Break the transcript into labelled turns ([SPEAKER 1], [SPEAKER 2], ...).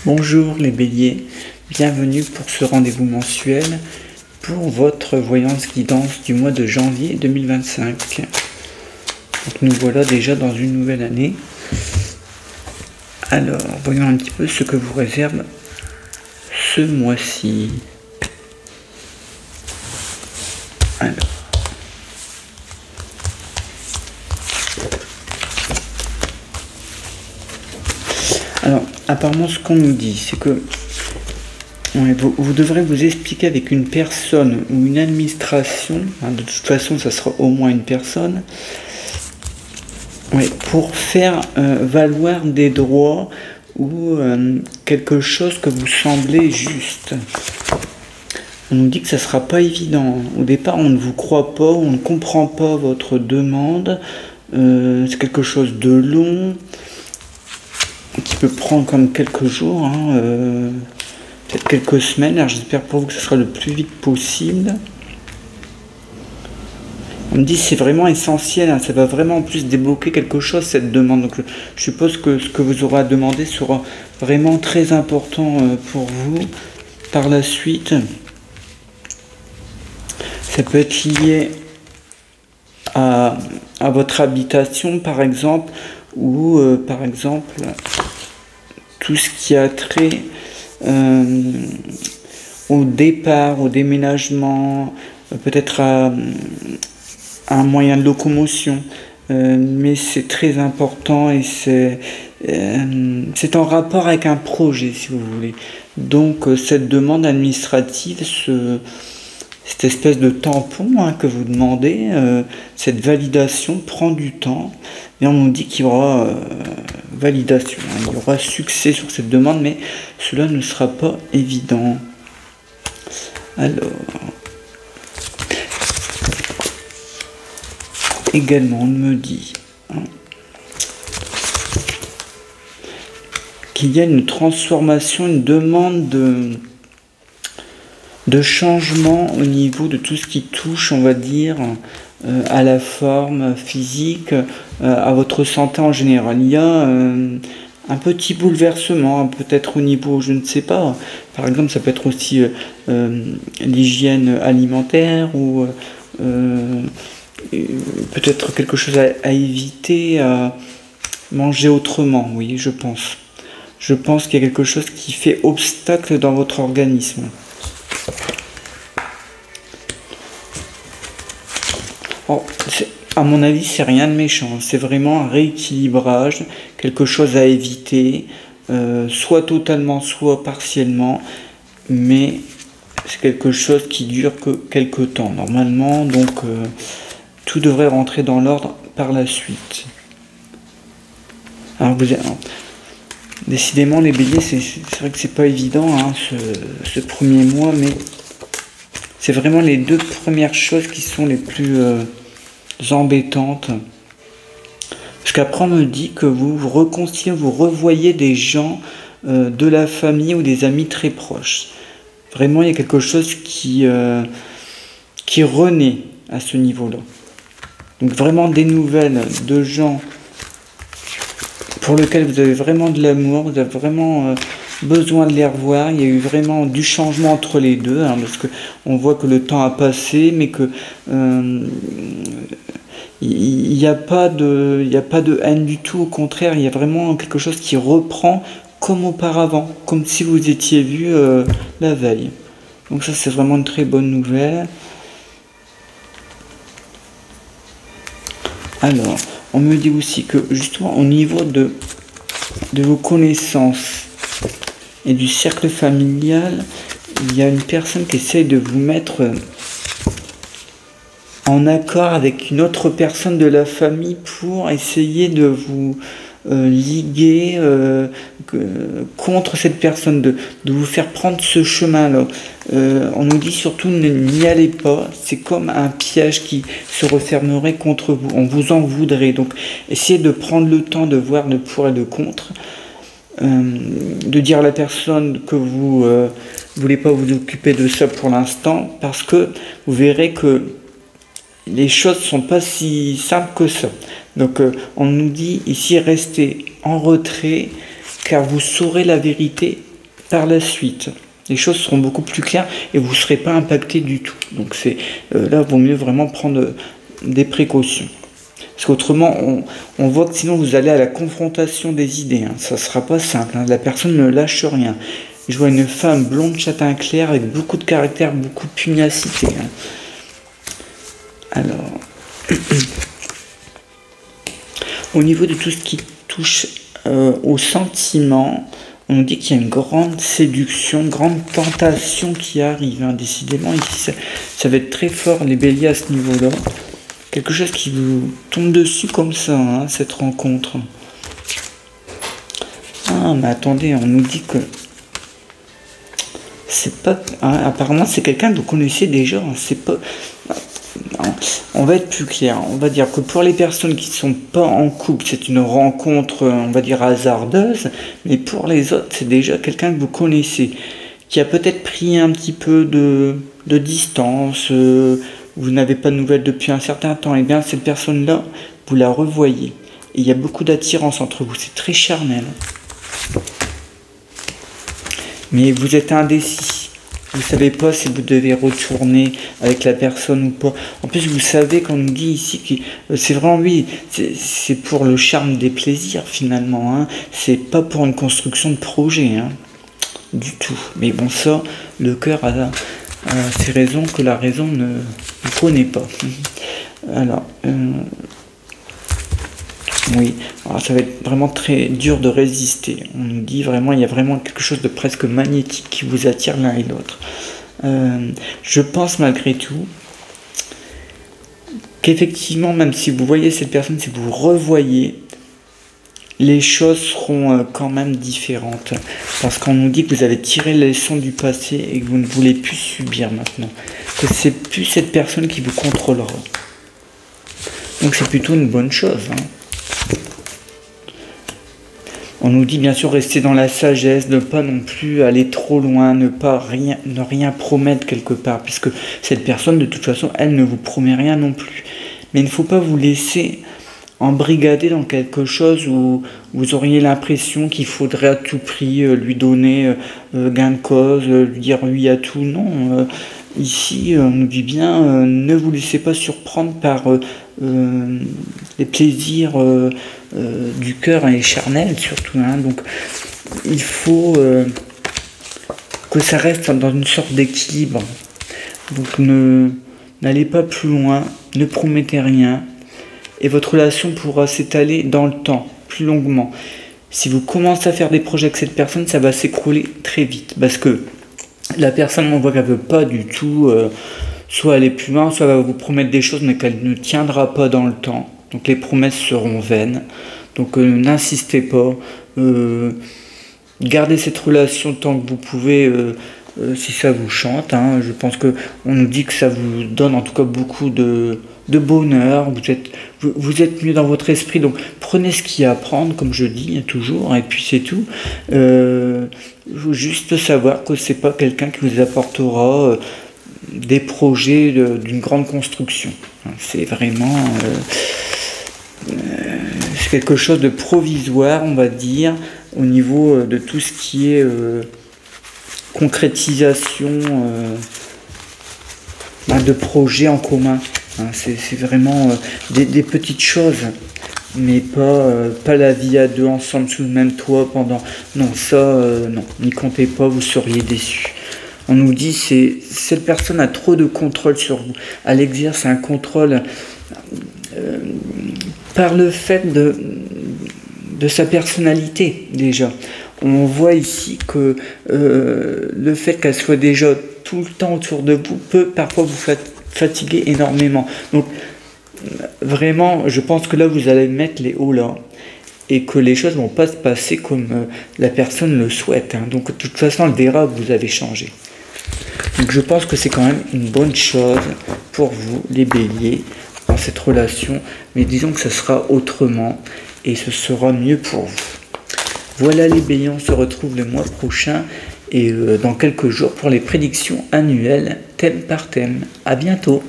[SPEAKER 1] Bonjour les béliers, bienvenue pour ce rendez-vous mensuel pour votre voyance guidance du mois de janvier 2025. Donc nous voilà déjà dans une nouvelle année. Alors, voyons un petit peu ce que vous réserve ce mois-ci. Alors, apparemment, ce qu'on nous dit, c'est que vous devrez vous expliquer avec une personne ou une administration, de toute façon, ça sera au moins une personne, pour faire valoir des droits ou quelque chose que vous semblez juste. On nous dit que ça ne sera pas évident. Au départ, on ne vous croit pas, on ne comprend pas votre demande, c'est quelque chose de long, qui peut prendre comme quelques jours, peut-être quelques semaines. Alors j'espère pour vous que ce sera le plus vite possible. On me dit que c'est vraiment essentiel, ça va vraiment en plus débloquer quelque chose cette demande. Donc je suppose que ce que vous aurez à demander sera vraiment très important pour vous par la suite. Ça peut être lié à votre habitation par exemple, ou par exemple tout ce qui a trait au départ, au déménagement, peut-être à un moyen de locomotion, mais c'est très important et c'est en rapport avec un projet si vous voulez. Donc cette demande administrative, cette espèce de tampon que vous demandez, cette validation prend du temps. Et on nous dit qu'il y aura validation, il y aura succès sur cette demande, mais cela ne sera pas évident. Alors, également, on me dit qu'il y a une transformation, une demande de changement au niveau de tout ce qui touche, on va dire, à la forme physique, à votre santé en général. Il y a un petit bouleversement, peut-être au niveau, je ne sais pas, par exemple ça peut être aussi l'hygiène alimentaire ou peut-être quelque chose à éviter, à manger autrement, oui, je pense. Je pense qu'il y a quelque chose qui fait obstacle dans votre organisme. À mon avis, c'est rien de méchant, c'est vraiment un rééquilibrage, quelque chose à éviter, soit totalement, soit partiellement, mais c'est quelque chose qui dure que quelques temps normalement, donc tout devrait rentrer dans l'ordre par la suite. Alors décidément les béliers, c'est vrai que c'est pas évident ce premier mois, mais c'est vraiment les deux premières choses qui sont les plus embêtantes. Parce qu'après on me dit que vous reconciliez, vous revoyez des gens de la famille ou des amis très proches. Vraiment il y a quelque chose qui renaît à ce niveau-là. Donc vraiment des nouvelles de gens pour lesquels vous avez vraiment de l'amour, vous avez vraiment besoin de les revoir. Il y a eu vraiment du changement entre les deux, parce que on voit que le temps a passé, mais que il n'y a pas de haine du tout. Au contraire, il y a vraiment quelque chose qui reprend comme auparavant, comme si vous étiez vus la veille. Donc ça, c'est vraiment une très bonne nouvelle. Alors, on me dit aussi que justement au niveau de vos connaissances et du cercle familial, il y a une personne qui essaye de vous mettre en accord avec une autre personne de la famille pour essayer de vous liguer contre cette personne, de vous faire prendre ce chemin-là. On nous dit surtout n'y allez pas, c'est comme un piège qui se refermerait contre vous, on vous en voudrait. Donc essayez de prendre le temps de voir le pour et le contre, de dire à la personne que vous voulez pas vous occuper de ça pour l'instant, parce que vous verrez que les choses ne sont pas si simples que ça. Donc on nous dit ici restez en retrait car vous saurez la vérité par la suite. Les choses seront beaucoup plus claires et vous ne serez pas impacté du tout. Donc c'est là, il vaut mieux vraiment prendre des précautions. Parce qu'autrement, on voit que sinon vous allez à la confrontation des idées. Hein. Ça ne sera pas simple. Hein. La personne ne lâche rien. Je vois une femme blonde châtain clair avec beaucoup de caractère, beaucoup de pugnacité. Hein. Alors, au niveau de tout ce qui touche aux sentiments, on nous dit qu'il y a une grande séduction, grande tentation qui arrive. Hein. Décidément, ici, ça va être très fort, les béliers, à ce niveau-là. Quelque chose qui vous tombe dessus comme ça, hein, cette rencontre. Ah, mais attendez, on nous dit que c'est pas... Hein, apparemment, c'est quelqu'un que vous connaissez déjà. Hein, c'est pas... On va être plus clair. On va dire que pour les personnes qui ne sont pas en couple, c'est une rencontre, on va dire, hasardeuse. Mais pour les autres, c'est déjà quelqu'un que vous connaissez, qui a peut-être pris un petit peu de distance, vous n'avez pas de nouvelles depuis un certain temps. Et bien, cette personne-là, vous la revoyez. Et il y a beaucoup d'attirance entre vous. C'est très charnel. Mais vous êtes indécis. Vous ne savez pas si vous devez retourner avec la personne ou pas. En plus, vous savez qu'on nous dit ici que c'est vraiment, oui, c'est pour le charme des plaisirs finalement. Hein. C'est pas pour une construction de projet. Hein. Du tout. Mais bon, ça, le cœur a ses raisons que la raison ne connaît pas. Alors, oui, alors ça va être vraiment très dur de résister. On nous dit vraiment, il y a vraiment quelque chose de presque magnétique qui vous attire l'un et l'autre. Je pense malgré tout qu'effectivement, même si vous voyez cette personne, si vous revoyez, les choses seront quand même différentes. Parce qu'on nous dit que vous avez tiré les leçons du passé et que vous ne voulez plus subir maintenant. Que c'est plus cette personne qui vous contrôlera. Donc c'est plutôt une bonne chose. Hein. On nous dit bien sûr rester dans la sagesse, ne pas non plus aller trop loin, ne rien promettre quelque part. Puisque cette personne, de toute façon, elle ne vous promet rien non plus. Mais il ne faut pas vous laisser embrigader dans quelque chose où vous auriez l'impression qu'il faudrait à tout prix lui donner gain de cause, lui dire oui à tout. Non, ici on nous dit bien ne vous laissez pas surprendre par les plaisirs du cœur et charnel surtout. Hein. Donc il faut que ça reste dans une sorte d'équilibre. Donc n'allez pas plus loin, ne promettez rien. Et votre relation pourra s'étaler dans le temps, plus longuement. Si vous commencez à faire des projets avec cette personne, ça va s'écrouler très vite. Parce que la personne, on voit qu'elle ne veut pas du tout soit aller plus loin, soit elle va vous promettre des choses, mais qu'elle ne tiendra pas dans le temps. Donc les promesses seront vaines. Donc n'insistez pas. Gardez cette relation tant que vous pouvez, si ça vous chante. Hein. Je pense qu'on nous dit que ça vous donne en tout cas beaucoup de bonheur, vous êtes mieux dans votre esprit, donc prenez ce qu'il y a à prendre, comme je dis toujours, et puis c'est tout. Il faut juste savoir que c'est pas quelqu'un qui vous apportera des projets d'une grande construction. C'est vraiment c'est quelque chose de provisoire, on va dire, au niveau de tout ce qui est concrétisation de projets en commun. C'est vraiment des petites choses, mais pas la vie à deux ensemble sous le même toit pendant... Non, ça, non, n'y comptez pas, vous seriez déçus. On nous dit que cette personne a trop de contrôle sur vous. Elle exerce un contrôle par le fait de sa personnalité, déjà. On voit ici que le fait qu'elle soit déjà tout le temps autour de vous peut parfois vous fatiguer énormément. Donc vraiment, je pense que là vous allez mettre les hauts là et que les choses vont pas se passer comme la personne le souhaite. Hein. Donc de toute façon, elle verra que vous avez changé. Donc je pense que c'est quand même une bonne chose pour vous, les béliers, dans cette relation. Mais disons que ce sera autrement et ce sera mieux pour vous. Voilà les béliers, on se retrouve le mois prochain et dans quelques jours pour les prédictions annuelles, thème par thème. À bientôt.